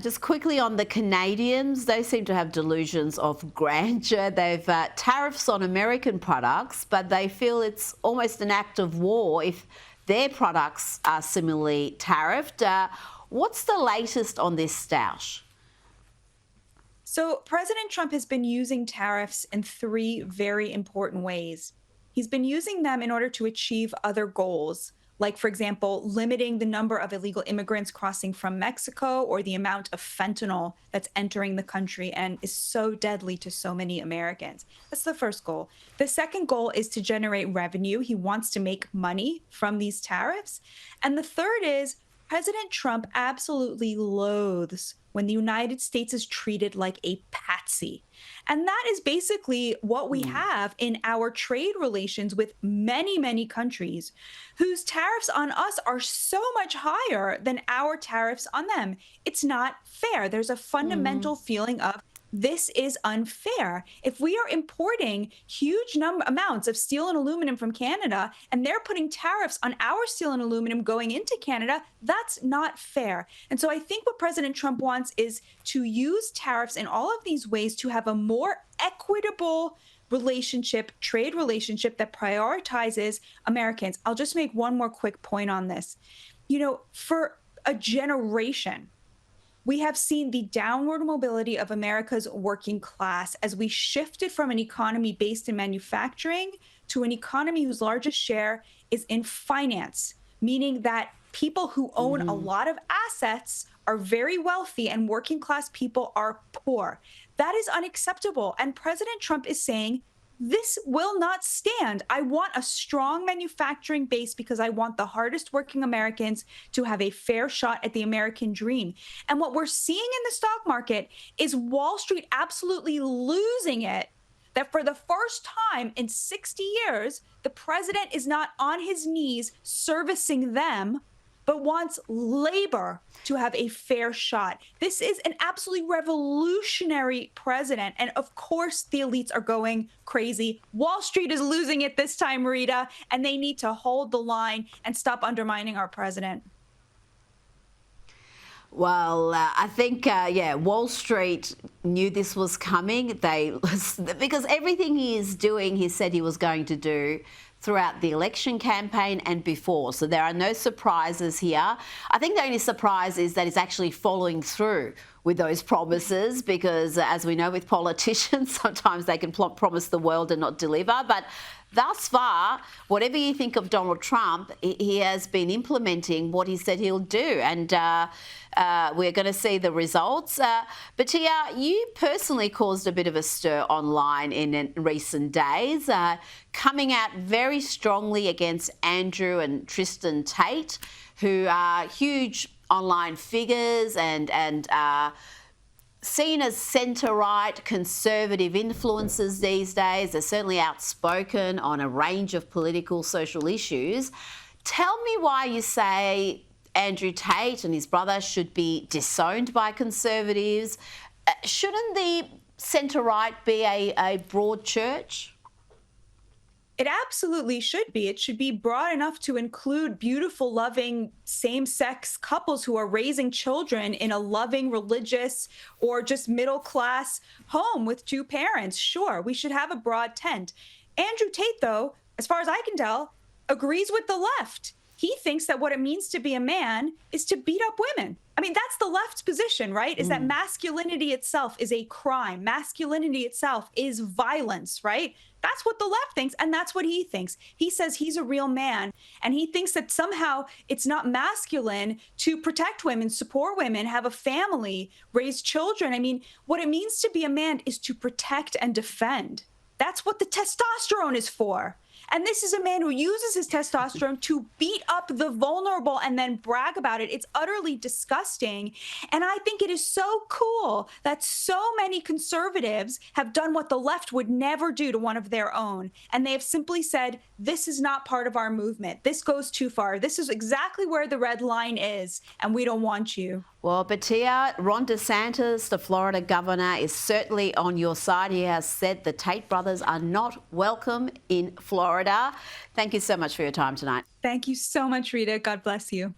Just quickly on the Canadians, they seem to have delusions of grandeur. They've tariffs on American products, but they feel it's almost an act of war if their products are similarly tariffed. What's the latest on this stoush? So, President Trump has been using tariffs in three very important ways. He's been using them in order to achieve other goals, like, for example, limiting the number of illegal immigrants crossing from Mexico or the amount of fentanyl that's entering the country and is so deadly to so many Americans. That's the first goal. The second goal is to generate revenue. He wants to make money from these tariffs. And the third is President Trump absolutely loathes when the United States is treated like a patsy. And that is basically what we have in our trade relations with many, many countries whose tariffs on us are so much higher than our tariffs on them. It's not fair. There's a fundamental feeling of this is unfair. If we are importing huge amounts of steel and aluminum from Canada and they're putting tariffs on our steel and aluminum going into Canada, that's not fair. And so I think what President Trump wants is to use tariffs in all of these ways to have a more equitable relationship, trade relationship that prioritizes Americans. I'll just make one more quick point on this. For a generation, we have seen the downward mobility of America's working class as we shifted from an economy based in manufacturing to an economy whose largest share is in finance, meaning that people who own a lot of assets are very wealthy and working class people are poor. That is unacceptable. And President Trump is saying, this will not stand. I want a strong manufacturing base because I want the hardest working Americans to have a fair shot at the American dream. And what we're seeing in the stock market is Wall Street absolutely losing it. That for the first time in 60 years, the president is not on his knees servicing them, but wants labor to have a fair shot. This is an absolutely revolutionary president. And of course, the elites are going crazy. Wall Street is losing it this time, Rita, and they need to hold the line and stop undermining our president. Well, I think, Wall Street knew this was coming. Because everything he is doing, he said he was going to do throughout the election campaign and before. So there are no surprises here. I think the only surprise is that he's actually following through with those promises because, as we know with politicians, sometimes they can promise the world and not deliver. But thus far, whatever you think of Donald Trump, he has been implementing what he said he'll do. And we're going to see the results. But Tia, you personally caused a bit of a stir online in recent days, coming out very strongly against Andrew and Tristan Tate, who are huge online figures and seen as centre-right conservative influences these days. They're certainly outspoken on a range of political, social issues. Tell me why you say Andrew Tate and his brother should be disowned by conservatives. Shouldn't the centre-right be a broad church? It absolutely should be. It should be broad enough to include beautiful, loving, same-sex couples who are raising children in a loving, religious, or just middle-class home with two parents. Sure, we should have a broad tent. Andrew Tate, though, as far as I can tell, agrees with the left. He thinks that what it means to be a man is to beat up women. I mean, that's the left's position, right? Is that masculinity itself is a crime. Masculinity itself is violence, right? That's what the left thinks, and that's what he thinks. He says he's a real man, and he thinks that somehow it's not masculine to protect women, support women, have a family, raise children. I mean, what it means to be a man is to protect and defend. That's what the testosterone is for. And this is a man who uses his testosterone to beat up the vulnerable and then brag about it. It's utterly disgusting. And I think it is so cool that so many conservatives have done what the left would never do to one of their own. And they have simply said, this is not part of our movement. This goes too far. This is exactly where the red line is, and we don't want you. Well, Batia, Ron DeSantis, the Florida governor, is certainly on your side. He has said the Tate brothers are not welcome in Florida. Thank you so much for your time tonight. Thank you so much, Rita. God bless you.